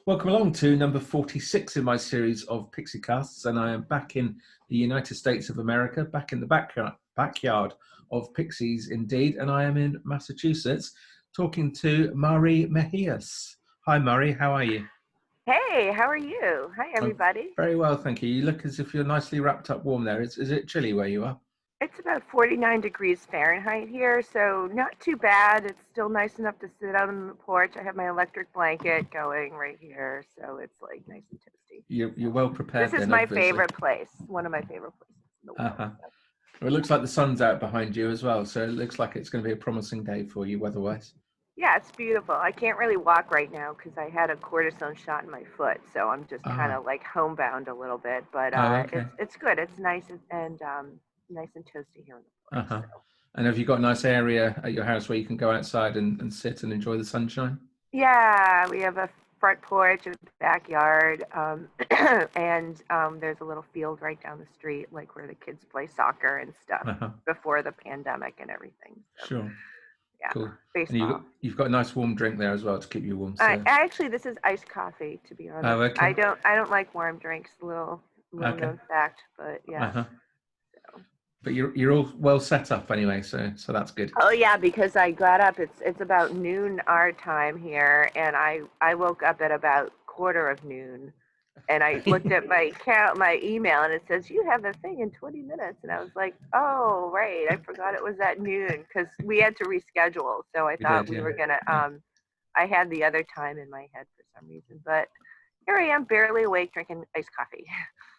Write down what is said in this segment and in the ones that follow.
Welcome along to number 46 in my series of Pixiecasts, and I am back in the United States of America, back in the backyard of Pixies indeed, and I am in Massachusetts talking to Mari Megias. Hi Mari, how are you? Hey, how are you? Hi everybody. Very well, thank you. You look as if you're nicely wrapped up warm there. Is it chilly where you are? It's about 49 degrees Fahrenheit here, so not too bad. It's still nice enough to sit out on the porch. I have my electric blanket going right here, so it's like nice and toasty. You're well prepared This is then, my obviously. favorite place, one of my favorite places in the world. Uh-huh. Well, it looks like the sun's out behind you as well, so it looks like it's going to be a promising day for you weather-wise. Yeah, it's beautiful. I can't really walk right now because I had a cortisone shot in my foot, so I'm just kind of like homebound a little bit. But okay. it's good. It's nice and nice and toasty here in the place. So. And have you got a nice area at your house where you can go outside and sit and enjoy the sunshine? Yeah, we have a front porch, a backyard, and there's a little field right down the street, like where the kids play soccer and stuff before the pandemic and everything. So, sure. Yeah. Cool. Baseball. And you've got a nice warm drink there as well to keep you warm. So. Actually, this is iced coffee, to be honest. Oh, okay. I don't like warm drinks. Little known fact, but yeah. So. But you're all well set up anyway, so that's good. Oh yeah, because I got up. It's about noon our time here, and I woke up at about 12:15, and I looked at my email, and it says you have a thing in 20 minutes, and I was like, oh right, I forgot it was at noon because we had to reschedule. So I thought we were gonna. I had the other time in my head for some reason, but here I am, barely awake, drinking iced coffee.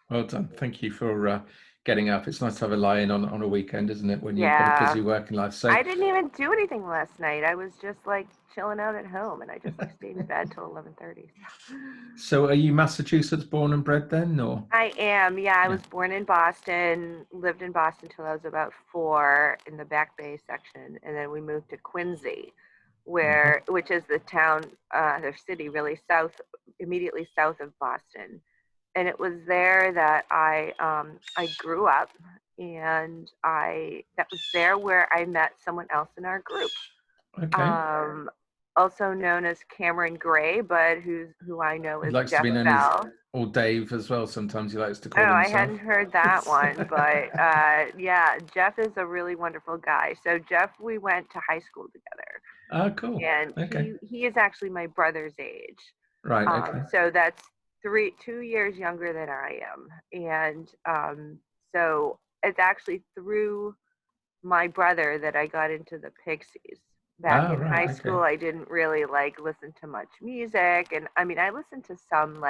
Well done. Thank you for getting up. It's nice to have a lie-in on a weekend, isn't it, when you've got a busy working life. So I didn't even do anything last night. I was just like chilling out at home, and I just stayed in bed till 11:30. So are you Massachusetts born and bred then, or? I am. Yeah, I was born in Boston, lived in Boston till I was about 4 in the Back Bay section, and then we moved to Quincy, which is the town, the city really immediately south of Boston. And it was there that I grew up, and that was there where I met someone else in our group. Okay. Also known as Cameron Gray, but who I know is likes Jeff to be known Bell. as, or Dave as well. Sometimes he likes to call himself. I hadn't heard that one, but yeah, Jeff is a really wonderful guy. So Jeff, we went to high school together. Oh, cool. And he is actually my brother's age. Right. Okay. So that's 2 years younger than I am, and so it's actually through my brother that I got into the Pixies. Back in high school, I didn't really listen to much music, and I mean I listened to some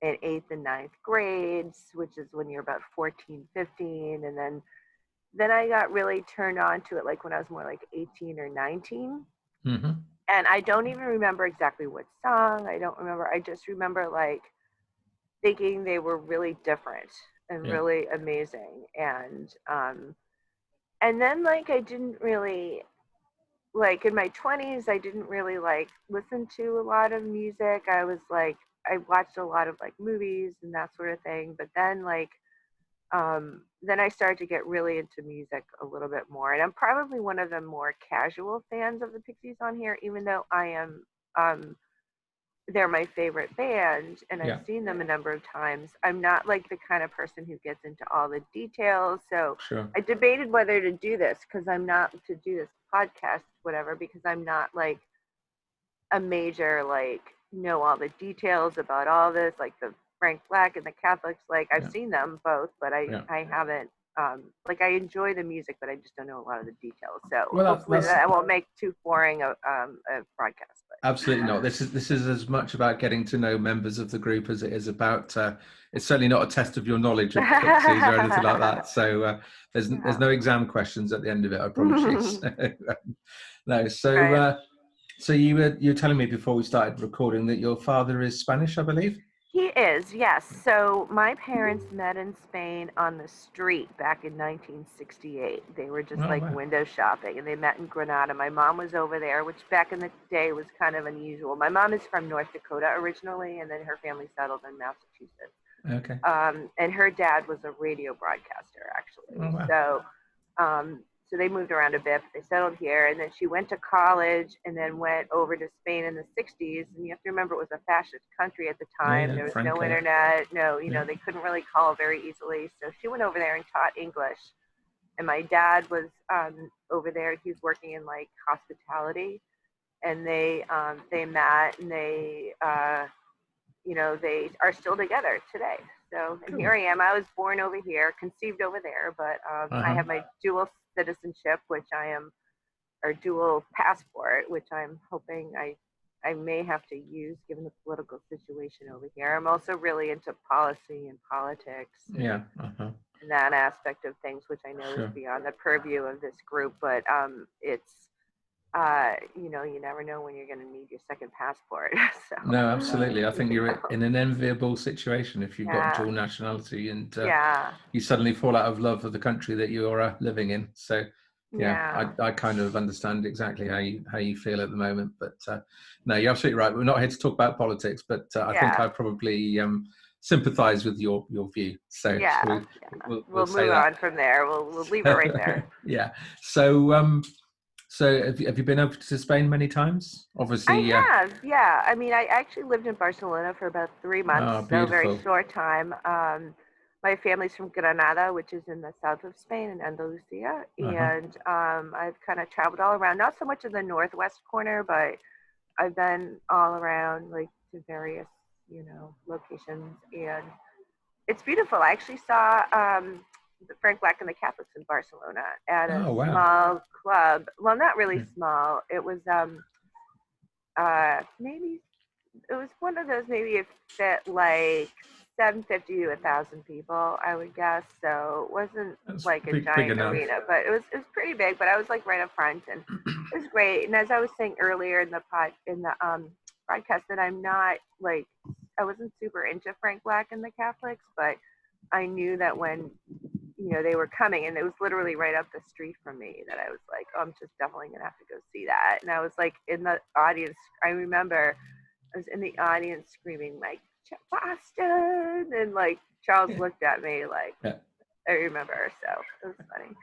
in 8th and 9th grades, which is when you're about 14, 15, and then I got really turned on to it when I was more 18 or 19. Mm-hmm. And I don't even remember exactly what song. I don't remember. I just remember thinking they were really different and really amazing. And then I didn't really in my 20s, I didn't really listen to a lot of music. I was I watched a lot of movies and that sort of thing. But then then I started to get really into music a little bit more. And I'm probably one of the more casual fans of the Pixies on here, even though I am, they're my favorite band and I've seen them a number of times. I'm not the kind of person who gets into all the details. So I debated whether to do this because I'm not to do this podcast, whatever, because I'm not a major, know all the details about all this, the Frank Black and the Catholics. I've seen them both, but I haven't. I enjoy the music, but I just don't know a lot of the details. So hopefully that won't make too boring a broadcast. But. Absolutely not. This is as much about getting to know members of the group as it is about. It's certainly not a test of your knowledge of Pixies or anything like that. So there's no exam questions at the end of it. I promise you. No. So so you were telling me before we started recording that your father is Spanish, I believe. He is, yes. So my parents met in Spain on the street back in 1968. They were just window shopping, and they met in Granada. My mom was over there, which back in the day was kind of unusual. My mom is from North Dakota originally, and then her family settled in Massachusetts. Okay. And her dad was a radio broadcaster, actually. Oh, wow. so they moved around a bit, but they settled here. And then she went to college and then went over to Spain in the 60s. And you have to remember, it was a fascist country at the time. Yeah, there was Franco. no internet, they couldn't really call very easily. So she went over there and taught English. And my dad was over there. He's working in like hospitality. And they met, and they they are still together today. So, and here I am. I was born over here, conceived over there, but I have my dual citizenship, or dual passport, which I'm hoping I may have to use given the political situation over here. I'm also really into policy and politics. Yeah. And that aspect of things, which I know is beyond the purview of this group, but it's, you never know when you're going to need your second passport. So. No, absolutely. I think you're in an enviable situation if you've got dual nationality, and you suddenly fall out of love of the country that you're living in. So I kind of understand exactly how you feel at the moment. But no, you're absolutely right. We're not here to talk about politics, but I think I probably sympathise with your view. So we'll move on from there. We'll leave it right there. Yeah. So have you been over to Spain many times? Obviously, I have. Yeah. I mean, I actually lived in Barcelona for about 3 months, so a very short time. My family's from Granada, which is in the south of Spain, in Andalusia, and I've kind of traveled all around. Not so much in the northwest corner, but I've been all around, like to various, locations, and it's beautiful. I actually saw Frank Black and the Catholics in Barcelona at a small club. Well, not really small. It was maybe it was one of those, maybe it fit like 750 to 1,000 people, I would guess. So it wasn't like a giant arena, but it was pretty big. But I was like right up front, and it was great. And as I was saying earlier in the broadcast, that I'm not like, I wasn't super into Frank Black and the Catholics, but I knew that when they were coming, and it was literally right up the street from me, that I was like, oh, I'm just definitely gonna have to go see that. And I was like in the audience. I remember I was in the audience screaming like Boston, and like Charles looked at me like, I remember. So it was funny.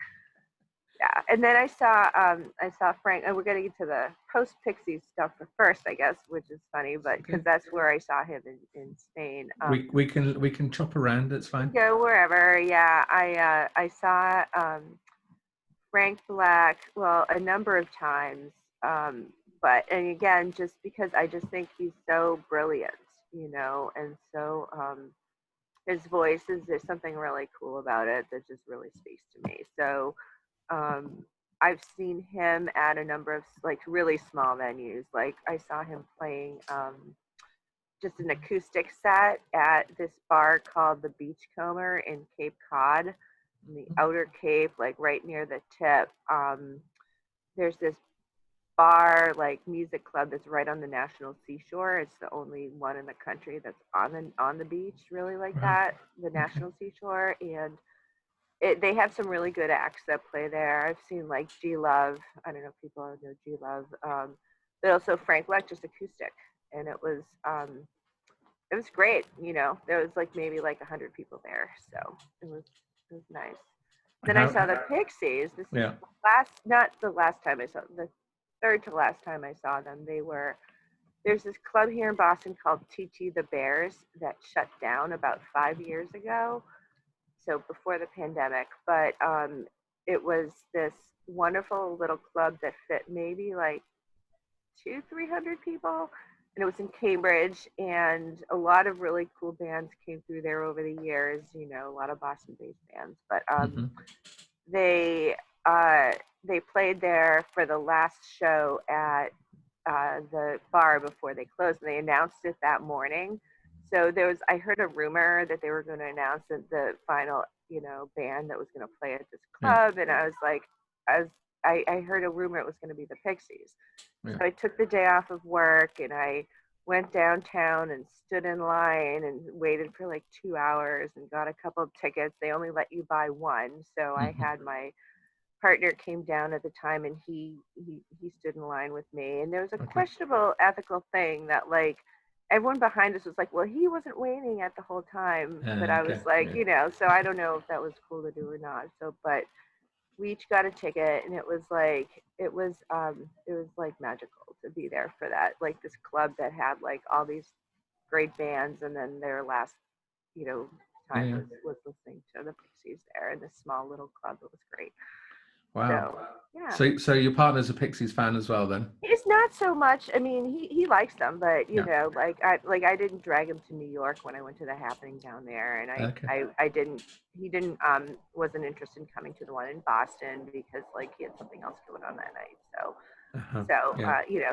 Yeah, and then I saw Frank, and we're getting into the post Pixies stuff first, I guess, which is funny, but because that's where I saw him in Spain. We can chop around. It's fine. Go wherever. Yeah, I saw Frank Black a number of times, and again, just because I just think he's so brilliant, and so his voice there's something really cool about it that just really speaks to me. So. I've seen him at a number of like really small venues. Like I saw him playing just an acoustic set at this bar called the Beachcomber in Cape Cod, in the Outer Cape, like right near the tip. There's this bar, like music club, that's right on the National Seashore. It's the only one in the country that's on the beach, really, like that, the National Seashore. And they have some really good acts that play there. I've seen like G Love. I don't know if people know G Love, but also Frank Black, just acoustic, and it was great. There was like maybe like 100 people there, so it was nice. Then I saw the Pixies. This is not the last time I saw them, the third to last time I saw them. There's this club here in Boston called TT the Bears that shut down about 5 years ago. So before the pandemic, but it was this wonderful little club that fit maybe like 200-300 people, and it was in Cambridge, and a lot of really cool bands came through there over the years. A lot of Boston-based bands, but they played there for the last show at the bar before they closed, and they announced it that morning. So I heard a rumor that they were going to announce the final, band that was going to play at this club. And I was like, I heard a rumor it was going to be the Pixies. So I took the day off of work, and I went downtown and stood in line and waited for like 2 hours and got a couple of tickets. They only let you buy one. So I had my partner came down at the time, and he stood in line with me. And there was a questionable ethical thing that like, everyone behind us was like, well, he wasn't waiting at the whole time. But I was like, so I don't know if that was cool to do or not. So, but we each got a ticket, and it was like magical to be there for that. Like this club that had like all these great bands, and then their last, time was listening to the Pixies there in this small little club. It was great. Wow. So yeah. So your partner's a Pixies fan as well, then? He's not so much. I mean, he likes them, but Yeah. I didn't drag him to New York when I went to the happening down there, and I didn't. He didn't wasn't interested in coming to the one in Boston because like he had something else going on that night.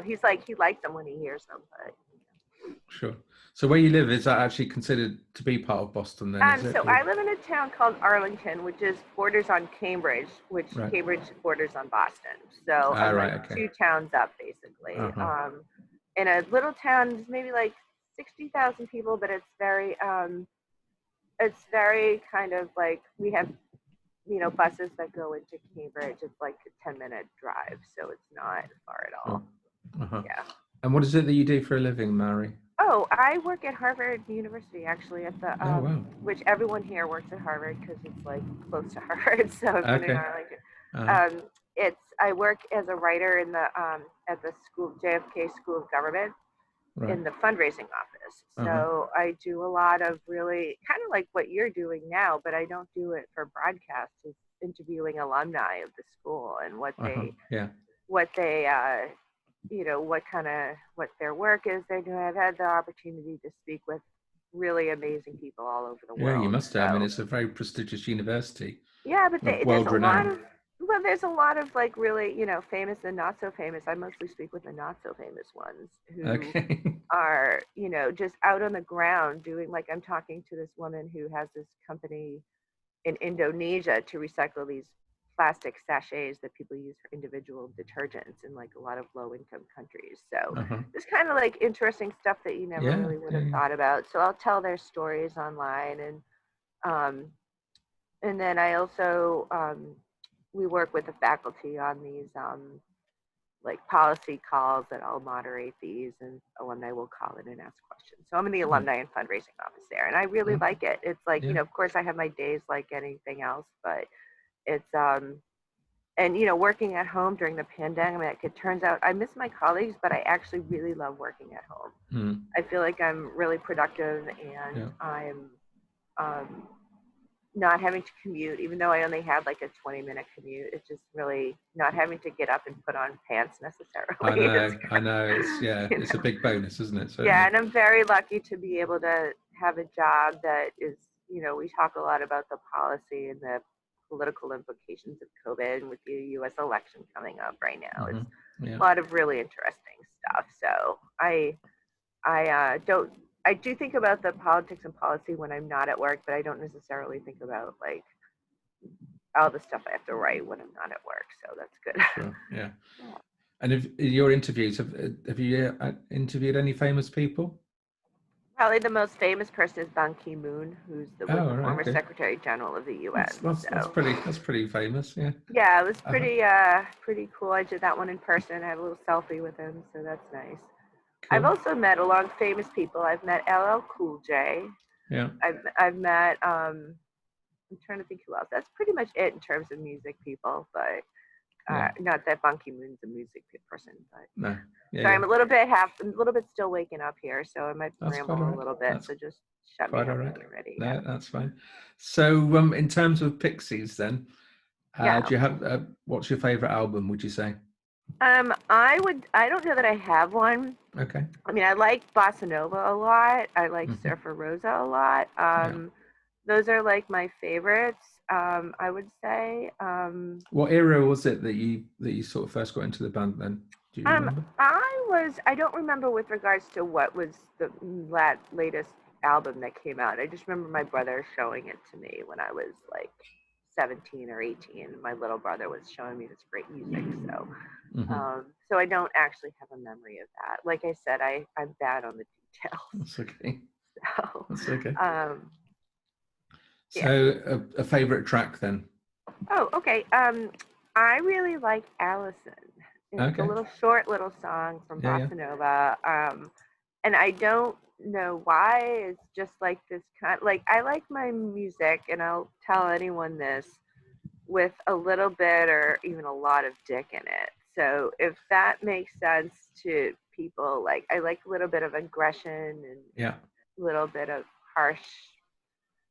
He's like he likes them when he hears them, but. Sure. So where you live, is that actually considered to be part of Boston then? Is it? So I live in a town called Arlington, which is borders on Cambridge, which Cambridge borders on Boston. So I'm like 2 towns up basically. In a little town, there's maybe like 60,000 people, but it's very kind of like we have buses that go into Cambridge. It's like a 10-minute drive, so it's not far at all. Yeah. And what is it that you do for a living, Mary? Oh, I work at Harvard University, actually, at the which everyone here works at Harvard because it's like close to Harvard. So I'm in Arlington. I work as a writer in the at the JFK School of Government in the fundraising office. So I do a lot of really kind of like what you're doing now, but I don't do it for broadcast. It's interviewing alumni of the school and what their work is they're doing. I've had the opportunity to speak with really amazing people all over the world. Yeah, you must have. I mean, it's a very prestigious university. Yeah, but there's a lot of like really, famous and not so famous. I mostly speak with the not so famous ones who are, just out on the ground doing, like I'm talking to this woman who has this company in Indonesia to recycle these plastic sachets that people use for individual detergents in like a lot of low-income countries. So it's kind of like interesting stuff that you never really would have thought about. So I'll tell their stories online, and then I also we work with the faculty on these like policy calls that I'll moderate these, and alumni will call in and ask questions. So I'm in the alumni and fundraising office there, and I really like it. It's like of course I have my days like anything else, but it's and working at home during the pandemic, it turns out I miss my colleagues, but I actually really love working at home. I feel like I'm really productive, and I'm not having to commute, even though I only had like a 20-minute commute. It's just really not having to get up and put on pants necessarily. I know. It's a big bonus, isn't it? Certainly. Yeah, and I'm very lucky to be able to have a job that is, we talk a lot about the policy and the political implications of COVID, and with the U.S. election coming up right now, it's a lot of really interesting stuff. So I do think about the politics and policy when I'm not at work, but I don't necessarily think about like all the stuff I have to write when I'm not at work. So that's good. Sure. Yeah. And if your interviews, have you interviewed any famous people? Probably the most famous person is Ban Ki-moon, who's the former Secretary General of the U.S. That's pretty famous, yeah. Yeah, it was pretty cool. I did that one in person. I have a little selfie with him, so that's nice. Cool. I've also met a lot of famous people. I've met LL Cool J. Yeah. I've met I'm trying to think who else. That's pretty much it in terms of music people, but not that Ban Ki-moon's a music person, but no. Yeah, so I'm a little bit still waking up here, so I might ramble a little bit. So just shut me up when you're ready. No, that's fine. So in terms of Pixies, then, do you have what's your favorite album? Would you say? I don't know that I have one. Okay. I mean, I like Bossanova a lot. I like Surfer Rosa a lot. Those are like my favorites. I would say. What era was it that you sort of first got into the band then? Do you remember? I don't remember with regards to what was the latest album that came out. I just remember my brother showing it to me when I was like 17 or 18. My little brother was showing me this great music. So, so I don't actually have a memory of that. Like I said, I'm bad on the details. That's okay. So, that's okay. So a favorite track then? Oh, okay. I really like Allison. It's a little short little song from Bossanova. And I don't know why. It's just like this kind, like I like my music, and I'll tell anyone this. with a little bit or even a lot of dick in it. So if that makes sense to people, like I like a little bit of aggression and Yeah. a little bit of harsh,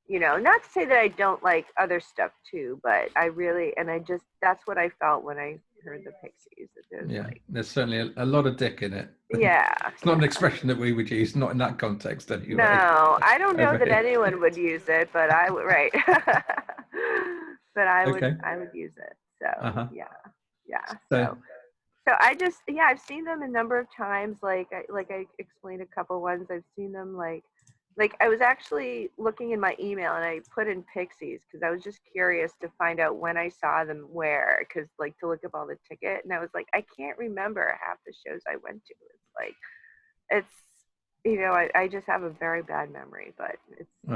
not to say that I don't like other stuff too, but I really, and I just, that's what I felt when I heard the Pixies. Yeah, there's certainly a lot of dick in it. Yeah. It's not an expression that we would use, not in that context anyway. No, I don't know that anyone would use it, but I would, right. But I would use it. So, yeah. So I just, I've seen them a number of times. Like I explained a couple ones. I've seen them like I was actually looking in my email and I put in Pixies because I was just curious to find out when I saw them where, because like to look up all the ticket, and I was like, I can't remember half the shows I went to. It's I just have a very bad memory, but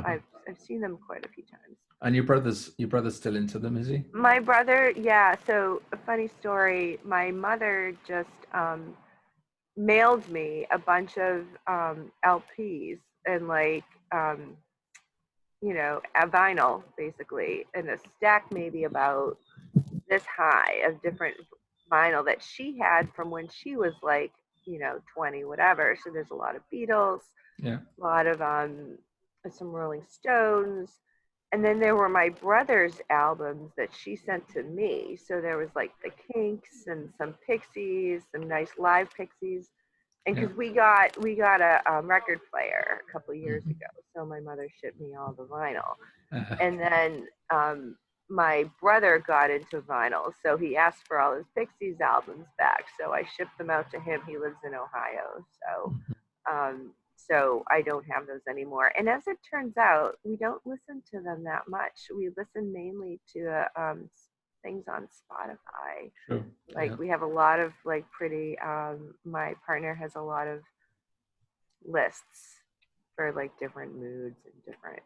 I've seen them quite a few times. And your brother's still into them, is he? My brother, yeah. So a funny story. My mother just mailed me a bunch of LPs and a vinyl basically, and a stack maybe about this high of different vinyl that she had from when she was 20 whatever. So there's a lot of Beatles, a lot of some Rolling Stones, and then there were my brother's albums that she sent to me. So there was like the Kinks and some Pixies, some nice live Pixies. And because we got a record player a couple of years ago, so my mother shipped me all the vinyl. And then my brother got into vinyl, so he asked for all his Pixies albums back. So I shipped them out to him. He lives in Ohio, so I don't have those anymore. And as it turns out, we don't listen to them that much. We listen mainly to things on Spotify. Sure. We have a lot of pretty. My partner has a lot of lists for different moods and different,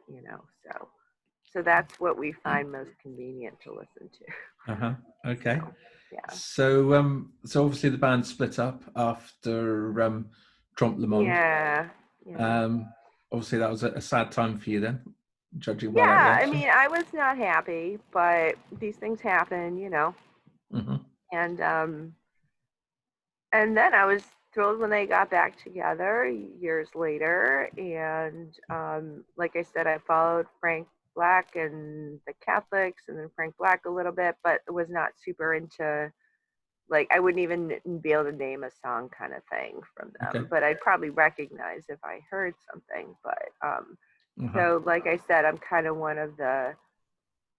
So that's what we find most convenient to listen to. Okay. So, so obviously the band split up after Trompe le Monde. Yeah. Obviously that was a sad time for you then, judging by that reaction. I mean, I was not happy, but these things happen, And then I was thrilled when they got back together years later. And like I said, I followed Frank Black and the Catholics, and then Frank Black a little bit, but was not super into, I wouldn't even be able to name a song kind of thing from them. But I'd probably recognize if I heard something. But so like I said, I'm kind of one of the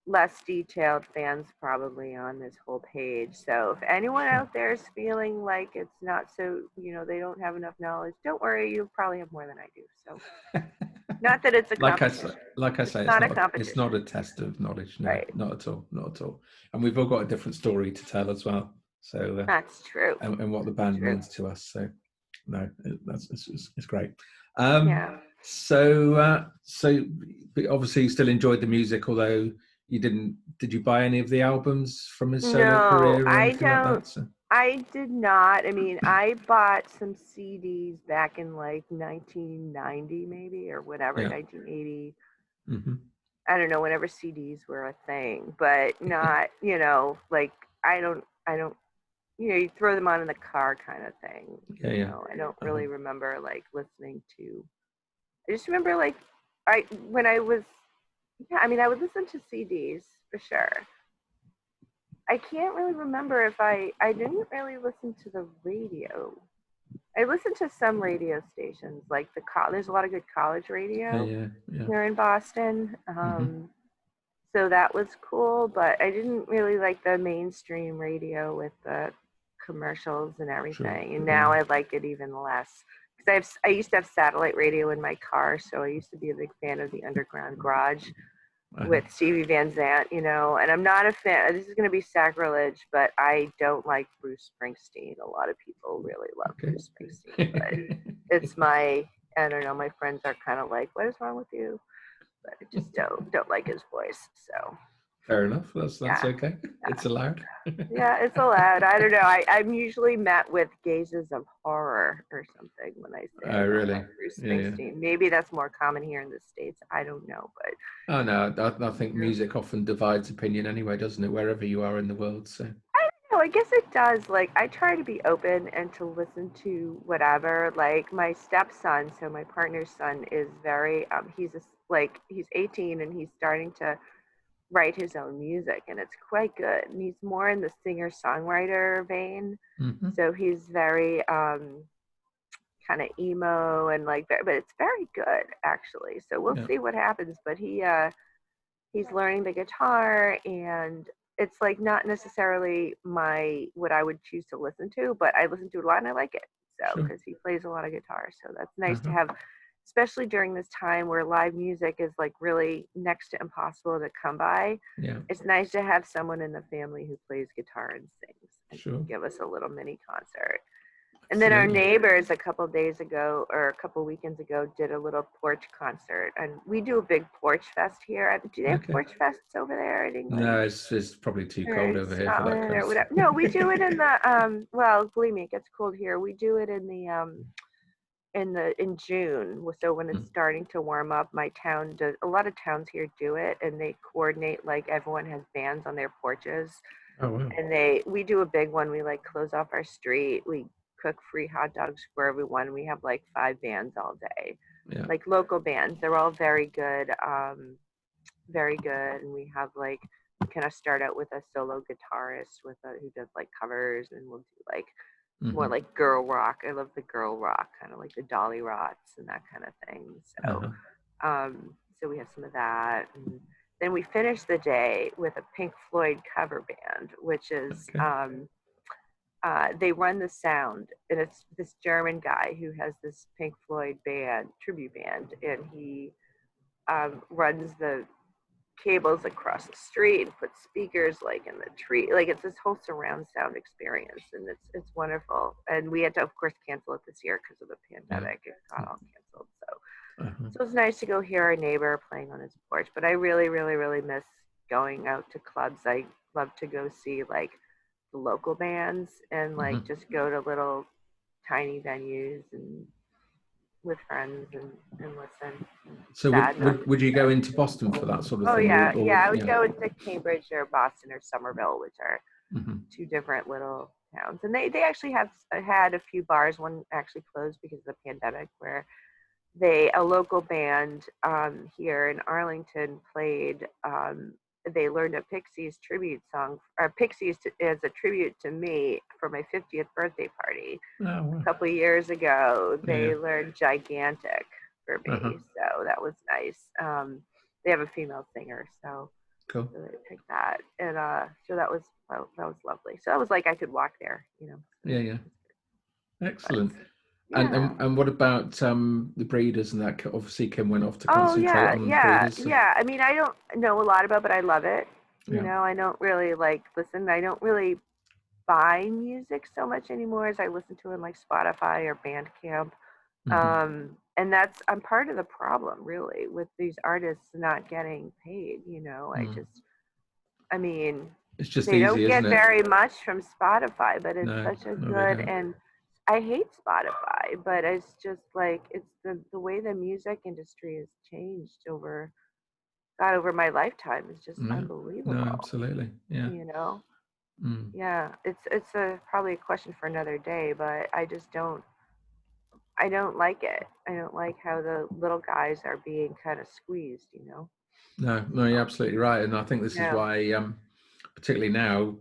less detailed fans probably on this whole page. So if anyone out there is feeling like it's not so, they don't have enough knowledge, don't worry, you probably have more than I do. So not that it's a competition. Like I say, it's not a test of knowledge. No, right. Not at all. And we've all got a different story to tell as well. So that's true. And what the band means to us. So no, it's great. So obviously you still enjoyed the music, although you didn't. Did you buy any of the albums from his solo career? I don't. Like that, so? I did not. I mean, I bought some CDs back in 1990 maybe, or whatever, 1980. I don't know, whenever CDs were a thing, but not, I don't, you throw them on in the car kind of thing. I don't really remember listening to. I just remember I would listen to CDs for sure. I can't really remember if I didn't really listen to the radio. I listened to some radio stations, there's a lot of good college radio here in Boston. So that was cool, but I didn't really like the mainstream radio with the commercials and everything. Sure. And now I like it even less. Because I used to have satellite radio in my car, so I used to be a big fan of the Underground Garage with Stevie Van Zandt, and I'm not a fan. This is going to be sacrilege, but I don't like Bruce Springsteen. A lot of people really love Bruce Springsteen, but it's I don't know, my friends are kind of like, what is wrong with you? But I just don't like his voice. So Fair enough. That's Yeah, okay. It's allowed. yeah, it's allowed. I don't know. I'm usually met with gazes of horror or something when I say I Oh, don't really? like Bruce Yeah. Springsteen. Maybe that's more common here in the States. I don't know, but Oh no, I think music often divides opinion anyway, doesn't it? Wherever you are in the world. So no, I guess it does. Like, I try to be open and to listen to whatever. Like, my stepson, so my partner's son, is very, he's 18 and he's starting to write his own music, and it's quite good. And he's more in the singer-songwriter vein. hmm So he's very kind of emo and like, but it's very good actually. So we'll yeah, see what happens. But he's learning the guitar, and it's like not necessarily my what I would choose to listen to, but I listen to it a lot and I like it. So sure. because he plays a lot of guitar, so that's nice to Uh-huh. have, especially during this time where live music is like really next to impossible to come by. Yeah, It's nice to have someone in the family who plays guitar and sings and sure. can give us a little mini concert. And then our Absolutely. neighbors a couple days ago or a couple weekends ago did a little porch concert. And we do a big porch fest here. Do they have Okay. porch fests over there in England No, it's probably too cold or over here for that Scotland kind or of whatever? stuff. No, we do it in the well, believe me, it gets cold here. We do it in June. So when it's Mm. starting to warm up, my town does, a lot of towns here do it, and they coordinate, like everyone has bands on their porches, Oh wow. and we do a big one. We like close off our street. We cook free hot dogs for everyone. We have like 5 bands all day, Yeah. like local bands. They're all very good, very good. And we have like, we kind of start out with a solo guitarist who does like covers, and we'll do like more hmm like girl rock. I love the girl rock, kind of like the Dolly Rots and that kind of thing. So Uh-huh. so we have some of that, and then we finish the day with a Pink Floyd cover band, which is Okay. they run the sound, and it's this German guy who has this Pink Floyd band, tribute band, and he runs the cables across the street and puts speakers like in the tree. Like, it's this whole surround sound experience, and it's wonderful. And we had to, of course, cancel it this year because of the Yeah. pandemic. It got all canceled. Uh-huh. So it's nice to go hear our neighbor playing on his porch. But I really, really, really miss going out to clubs. I love to go see like the local bands and like hmm just go to little tiny venues and with friends and listen. So Sad not would you go to. into Boston for that sort of Oh thing, yeah, yeah. I would yeah? go to Cambridge or Boston or Somerville, which are hmm two different little towns. And they actually have had a few bars. One actually closed because of the pandemic, where a local band here in Arlington played. They learned a Pixies tribute song, or Pixies as a tribute to me for my 50th birthday party Oh a wow. couple years ago. Yeah. They learned Gigantic for Uh-huh. me, so that was nice. They have a female singer, so Cool. they picked that, and so that was lovely. So that was like I could walk there, you know. So, Yeah, yeah. but Excellent. yeah. And what about the breeders and that? Obviously, Kim went off to Oh concentrate yeah, on yeah, breeders. So, yeah. I mean, I don't know a lot about, but I love it. You yeah. know, I don't really like listen. I don't really buy music so much anymore as I listen to it on like Spotify or Bandcamp. hmm And I'm part of the problem really with these artists not getting paid. You know, Mm. I mean, It's just they don't easy, isn't get it? very much from Spotify, but it's No, such a no, they good, don't. and I hate Spotify, but it's just like it's the way the music industry has changed over my lifetime is just No, no, unbelievable, absolutely. Yeah. you know. Mm. Yeah, it's probably a question for another day, but I don't like it. I don't like how the little guys are being kind of squeezed, you know. No, no, you're absolutely right. And I think this is Yeah. why, particularly now,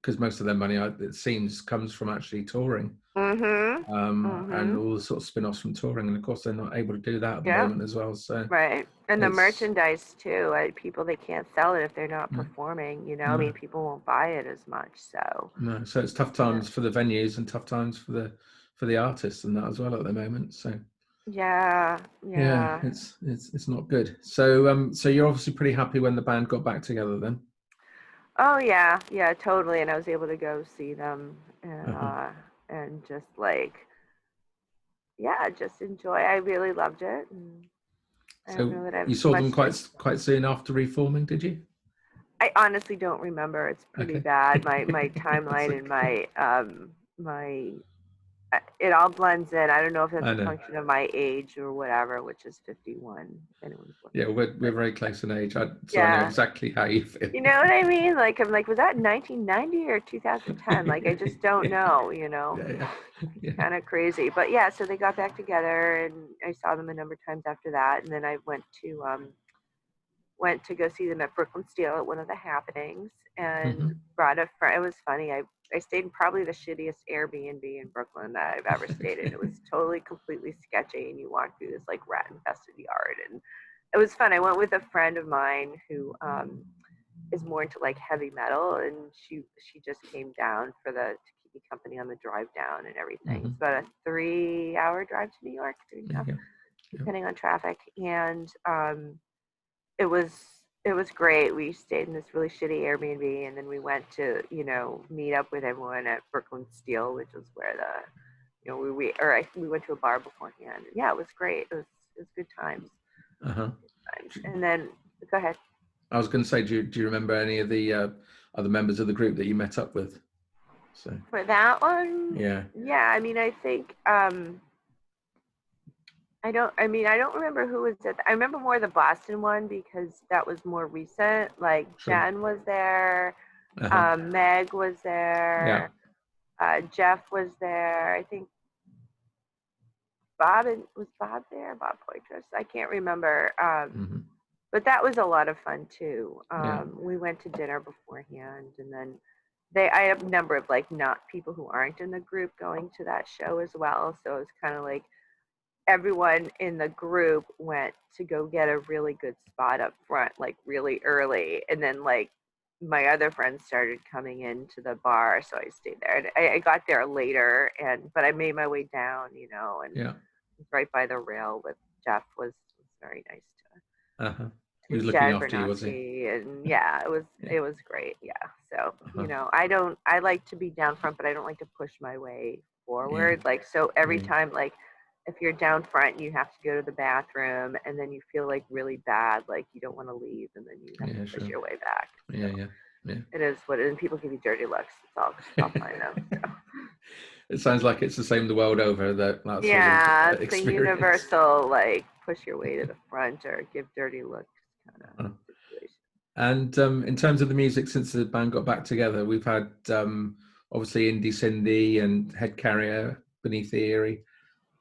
because most of their money, it seems, comes from actually touring, Mhm. and Mhm. all the sort of spin-offs from touring. And of course, they're not able to do that at the Yeah. moment as well. So Right. And the it's merchandise too. People, they can't sell it if they're not no, performing, you know. I no, mean, people won't buy it as much. So, no. So it's tough yeah. times for the venues and tough times for the artists and that as well at the moment. So Yeah. yeah, Yeah. it's not good. So so you're obviously pretty happy when the band got back together then. Oh yeah. Yeah, totally. And I was able to go see them Uh-huh. and just like, yeah, just enjoy. I really loved it. And I don't So know that I have you saw them much to. quite soon after reforming, did you? I honestly don't remember. It's pretty Okay. bad. My That's timeline and okay. my it all blends in. I don't know if that's I a know. function of my age or whatever, which is 51. If anyone's Yeah, looking, we're but very close in age, so I know yeah, exactly how you feel. you know what I mean? Like I'm like, was that 1990 or 2010? Like I just don't know. Yeah, yeah. Kind of crazy. But yeah, so they got back together, and I saw them a number of times after that, and then I went to go see them at Brooklyn Steel at one of the happenings, and Hmm. brought a friend. It was funny. I stayed in probably the shittiest Airbnb in Brooklyn that I've ever stayed in. It was totally, completely sketchy, and you walk through this like rat infested yard, and it was fun. I went with a friend of mine who is more into like heavy metal, and she just came down to keep me company on the drive down and everything. Hmm. It's about a 3-hour drive to New York, three and a half, Yeah, yeah. depending on traffic, and it was it was great. We stayed in this really shitty Airbnb, and then we went to meet up with everyone at Brooklyn Steel, which was where we went to a bar beforehand. Yeah, it was great. It was good times. Uh-huh. And then go ahead. I was going to say, do you remember any of the other members of the group that you met up with? So For that one, yeah, yeah, I mean, I think I don't remember who was at I remember more the Boston one because that was more recent. Like sure. Jen was there, Uh-huh. Meg was Yeah. there, Jeff was there. I think was Bob there? Bob Poitras. I can't remember. Hmm. But that was a lot of fun too. Yeah. We went to dinner beforehand, and then I have a number of like not people who aren't in the group going to that show as well. So it was kind of like everyone in the group went to go get a really good spot up front, like really early, and then like my other friends started coming into the bar, so I stayed there. And I got there later, but I made my way down, and Yeah. right by the rail with Jeff was very nice Uh-huh. He was and looking Jen after you, was he? Bernacci, and yeah, it was Yeah. it was great. Yeah, so Uh-huh. I like to be down front, but I don't like to push my way Yeah. forward. Like so, every Yeah. time like if you're down front, you have to go to the bathroom, and then you feel like really bad, like you don't want to leave, and then you have to Yeah, push sure. your way back. Yeah, So yeah. Yeah. it is what it is, and people give you dirty looks. It's all fine though. So. It sounds like it's the same the world over, that sort of Yeah, it's a experience. universal like push your way to the front or give dirty looks kind of Uh-huh. situation. And in terms of the music, since the band got back together, we've had obviously Indie Cindy and Head Carrier, Beneath the Eerie.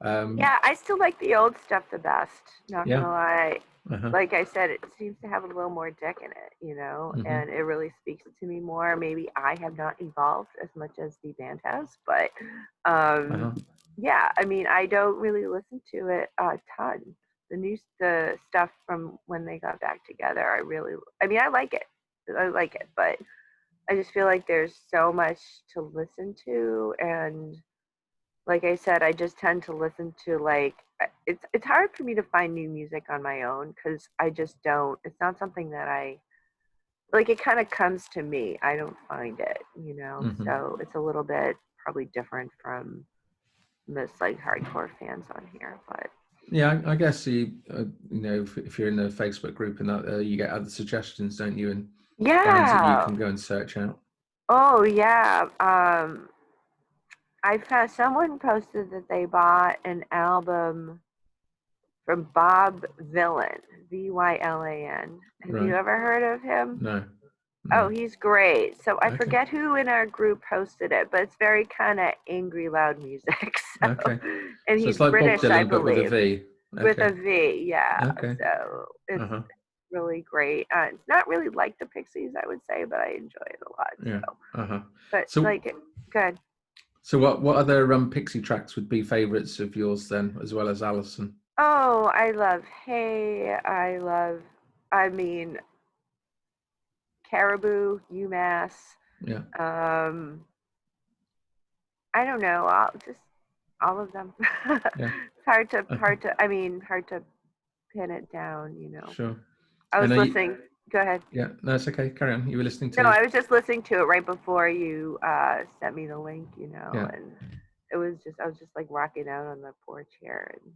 Yeah, I still like the old stuff the best. Not Yeah. gonna lie. Uh-huh. Like I said, it seems to have a little more dick in it, Mm-hmm. and it really speaks to me more. Maybe I have not evolved as much as the band has, but Uh-huh. yeah, I mean, I don't really listen to it a ton. The stuff from when they got back together, I mean, I like it. I like it, but I just feel like there's so much to listen to, and like I said, I just tend to listen to like it's hard for me to find new music on my own because I just don't. It's not something that I like. It kind of comes to me. I don't find it, Mm-hmm. So it's a little bit probably different from most like hardcore fans on here, but Yeah, I guess if you're in the Facebook group and that, you get other suggestions, don't you? And bands that you yeah. can go and search out. Oh yeah. I found someone posted that they bought an album from Bob Villain, Vylan. Have you Right. ever heard of him? No. Oh, No. he's great. So I Okay. forget who in our group posted it, but it's very kind of angry, loud music. So, Okay. and So it's he's like Bob British, I Dylan, but with a believe, V. with a Okay. V. Yeah. Okay. So it's Uh-huh. really great. It's not really like the Pixies, I would say, but I enjoy it a lot. Yeah. So, Uh-huh. but So like, good. so what other Pixie tracks would be favorites of yours then, as well as Allison? Oh, I love Hey. I mean, Caribou, UMass. Yeah. Um, I don't know. Just all of them. Yeah. It's Uh-huh. hard to pin it down. Sure. I And was are you, listening. Go ahead. yeah, no, it's okay. Carry on. You were listening No, to, I was just listening to it right before you sent me the link. yeah. And I was just like rocking out on the porch here and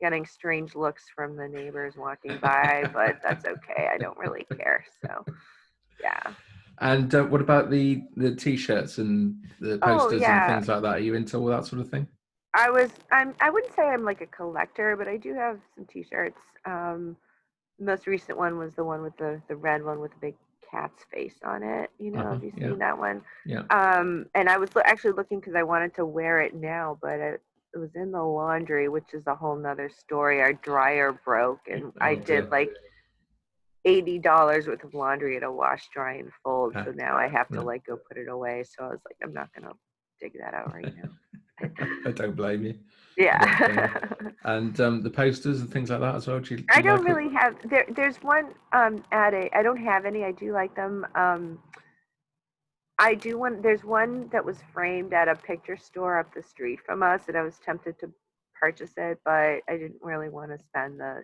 getting strange looks from the neighbors walking by, but that's okay. I don't really care. So Yeah. And what about the T-shirts and the Oh posters and yeah. things like that? Are you into all that sort of thing? I wouldn't say I'm like a collector, but I do have some T-shirts. The most recent one was the one with the red one with the big cat's face on it. Have you Yeah. seen that one? Yeah. And I was actually looking because I wanted to wear it now, but it was in the laundry, which is a whole nother story. Our dryer broke, and I Oh did dear. like $80 worth of laundry at a wash, dry, and fold. So now I have to Right. like go put it away. So I was like, I'm not gonna dig that out right now. I don't blame you. I don't blame you. Yeah. And the posters and things like that as well. Do I you don't like it? really have there's one I don't have any. I do like them. I do want there's one that was framed at a picture store up the street from us, and I was tempted to purchase it, but I didn't really want to spend the,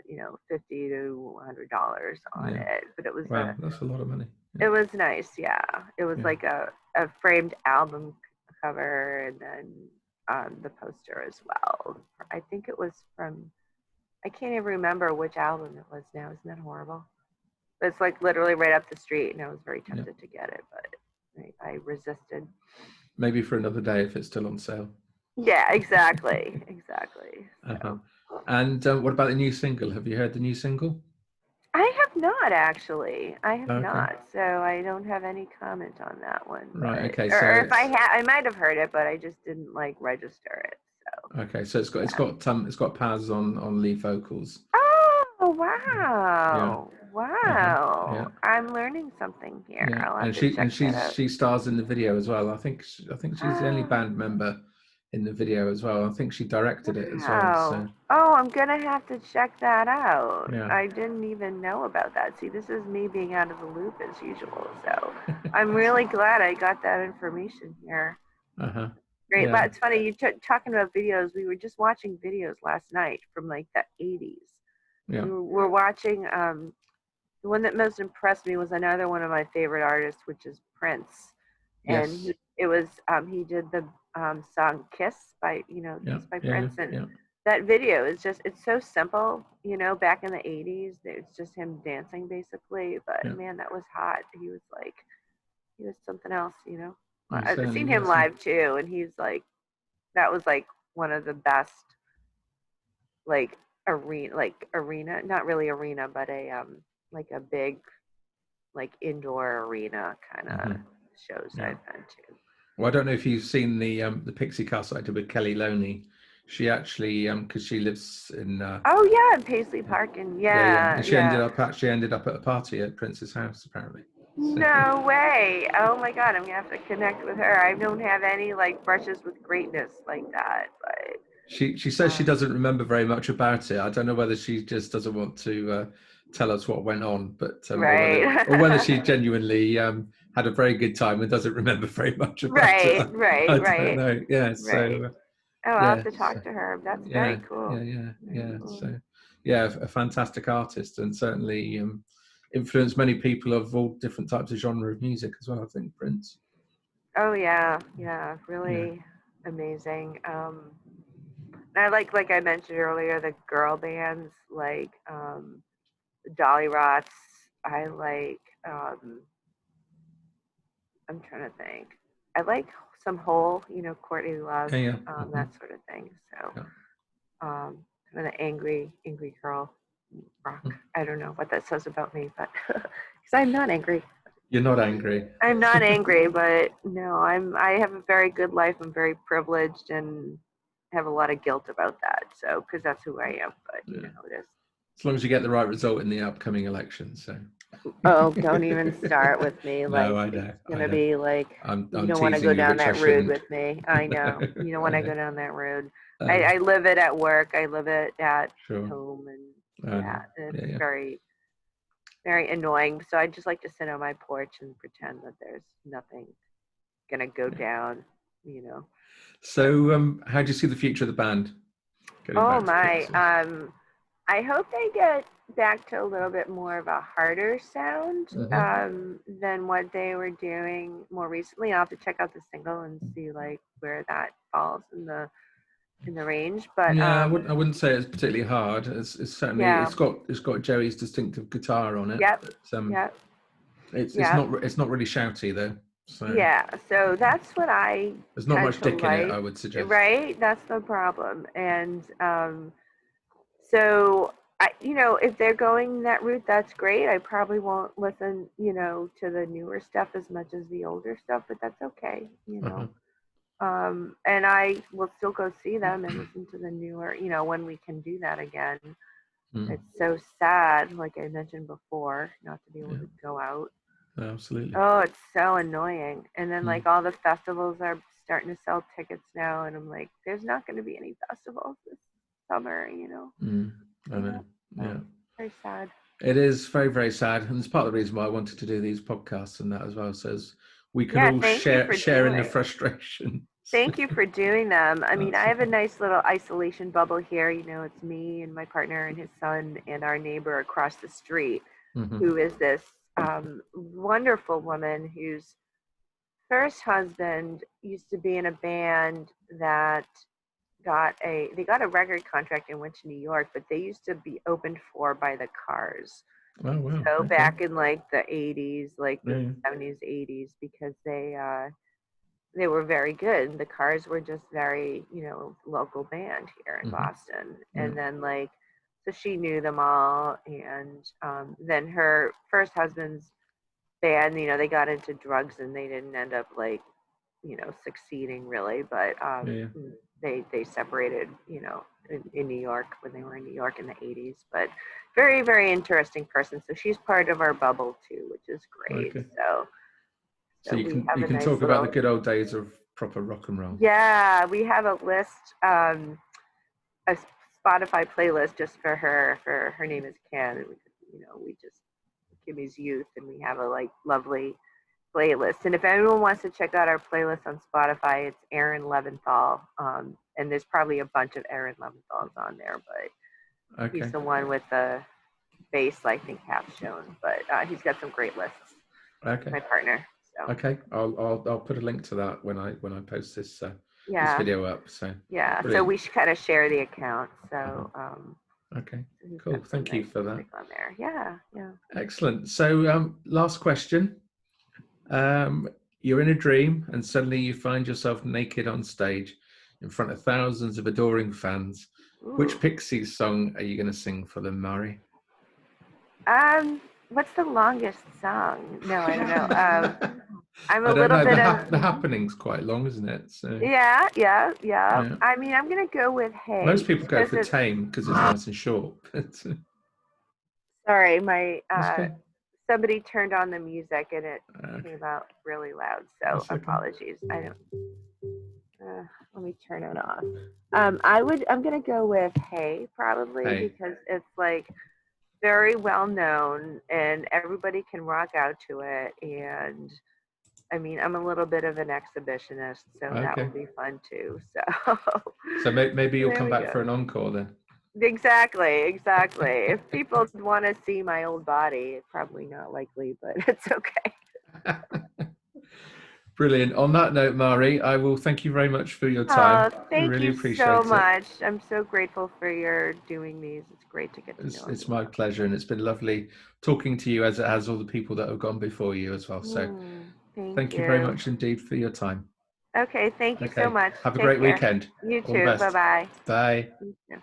$50 to $100 on Yeah. it. But Wow, that's a lot of money. it was nice, yeah. It was Yeah. like a framed album cover, and then the poster as well. I think it was from, I can't even remember which album it was now. Isn't that horrible? But it's like literally right up the street, and I was very tempted to get it, but I resisted. Maybe for another day if it's still on sale. Yeah, exactly. Exactly. So. And what about the new single? Have you heard the new single? I have not actually. I have Okay. not, so I don't have any comment on that one. Right. But, Okay. or So if I had, I might have heard it, but I just didn't like register it. So. okay. So it's got Paz on lead vocals. Oh Yeah. wow! Wow! Yeah. I'm learning something here. Yeah. I'll And have to check that out. she stars in the video as well. I think she's the only band member in the video as well. I think she directed it as well. Wow. So Oh, I'm gonna have to check that out. yeah. I didn't even know about that. See, this is me being out of the loop as usual. So I'm really glad I got that information here. Great. Yeah. But it's funny, you talking about videos. We were just watching videos last night from like the 80s. Yeah. We were watching, the one that most impressed me was another one of my favorite artists, which is Prince. And Yes. he did the song Kiss by, Kiss by Yeah. Prince. And Yeah. that video is just, it's so simple, back in the 80s. It's just him dancing basically. But Yeah. man, that was hot. He was something else, He I've certainly seen him was, yeah. live too, and he's like, that was like one of the best, like arena, not really arena, but like a big, like indoor arena kind of shows Yeah. I've been to. Well, I don't know if you've seen the Pixiecast I did with Kelly Loney. She actually, because she lives in. Oh yeah, in Paisley Park, and And she ended up at a party at Prince's house apparently. So. No way! Oh my God, I'm gonna have to connect with her. I don't have any like brushes with greatness like that, but. She says she doesn't remember very much about it. I don't know whether she just doesn't want to tell us what went on, but right. or whether she genuinely had a very good time and doesn't remember very much about it. Right. I don't know. Yeah. Right. So. Oh, I'll have to talk to her. That's very cool. Yeah. So, yeah, a fantastic artist, and certainly influenced many people of all different types of genre of music as well. I think Prince. Oh yeah, really amazing. I like I mentioned earlier, the girl bands like the Dolly Rots. I like. I'm trying to think. I like some Hole, Courtney Love, that sort of thing. So, kind of the angry girl rock. I don't know what that says about me, but because I'm not angry. You're not angry. I'm not angry, but no, I have a very good life. I'm very privileged and have a lot of guilt about that. So, because that's who I am, but you know how it is. As long as you get the right result in the upcoming election, so. Oh, don't even start with me. Like, no, I know. It's gonna be like, I'm you don't want to go down that road with me. I know. You don't want to know. go down that road. I live it at work. I live it at home, and it's very, very annoying. So I just like to sit on my porch and pretend that there's nothing gonna go down. So, how do you see the future of the band? Oh my! I hope they get back to a little bit more of a harder sound than what they were doing more recently. I'll have to check out the single and see like where that falls in the range. But yeah, I wouldn't say it's particularly hard. It's certainly it's got Joey's distinctive guitar on it. Yep. But, Yep. It's Yeah. it's not really shouty though. So Yeah, so that's what I there's not tend much to dick in it, like, I would suggest. right? That's the problem. And so if they're going that route, that's great. I probably won't listen, to the newer stuff as much as the older stuff, but that's okay. Uh-huh. And I will still go see them and listen to the newer, when we can do that again. Mm. It's so sad, like I mentioned before, not to be able Yeah. to go out. Absolutely. Oh, it's so annoying. And then Mm. like all the festivals are starting to sell tickets now, and I'm like, there's not going to be any festivals this summer. Mm. I know. Yeah. Very sad. It is very, very sad, and it's part of the reason why I wanted to do these podcasts and that as well. So we can Yeah, all thank you for share in the doing. frustration. Thank you for doing them. I mean, That's I have a okay. nice little isolation bubble here. It's me and my partner and his son and our neighbor across the street, Mm-hmm. who is this wonderful woman whose first husband used to be in a band that they got a record contract and went to New York, but they used to be opened for by the Cars. Oh wow. So Okay. back in like the 80s, like the Yeah. 70s, 80s, because they were very good. The Cars were just very, local band here in Mm-hmm. Boston. Yeah. And then so she knew them all. And then her first husband's band, they got into drugs and they didn't end up succeeding really. But Yeah. they separated, in New York when they were in New York in the 80s. But very, very interesting person. So she's part of our bubble too, which is great. Okay. So you we have can a nice talk little, about the good old days of proper rock and roll. yeah, we have a list, a Spotify playlist just for her name is Ken. And we just Kimmy's youth, and we have a lovely playlist. And if anyone wants to check out our playlist on Spotify, it's Aaron Leventhal. And there's probably a bunch of Aaron Leventhals on there, but Okay. he's the one with the bass, I think, half shown. But he's got some great lists. Okay. My partner. So. Okay. I'll put a link to that when I post this this Yeah. video up. So Yeah. brilliant. So we should kind of share the account. So okay. so he's Cool. got some Thank you nice for that. music on there. Yeah. Yeah. Excellent. So last question. You're in a dream and suddenly you find yourself naked on stage in front of thousands of adoring fans. Ooh. Which Pixies song are you going to sing for them, Mari? What's the longest song? No, I don't know. I'm a I don't little know. bit of The happening's quite long, isn't it? So, yeah. yeah. I mean, I'm gonna go with Hey. Most people go because for Tame because it's nice and short. Sorry, my okay. somebody turned on the music and it Okay. came out really loud. So That's okay. apologies. I don't. Let me turn it off. I'm gonna go with Hey probably Hey. because it's very well known and everybody can rock out to it. And I mean, I'm a little bit of an exhibitionist, so that will be fun too. So maybe you'll there come we back go. for an encore then. Exactly. If people want to see my old body, it's probably not likely, but it's okay. Brilliant. On that note, Mari, I will thank you very much for your time. Thank really you appreciate so it. much. I'm so grateful for your doing these. It's great to get to know. It's my pleasure, and it's been lovely talking to you as it has all the people that have gone before you as well. So thank you very much indeed for your time. Okay, thank you so much. Have a great weekend. You too. Bye-bye. Bye. You too.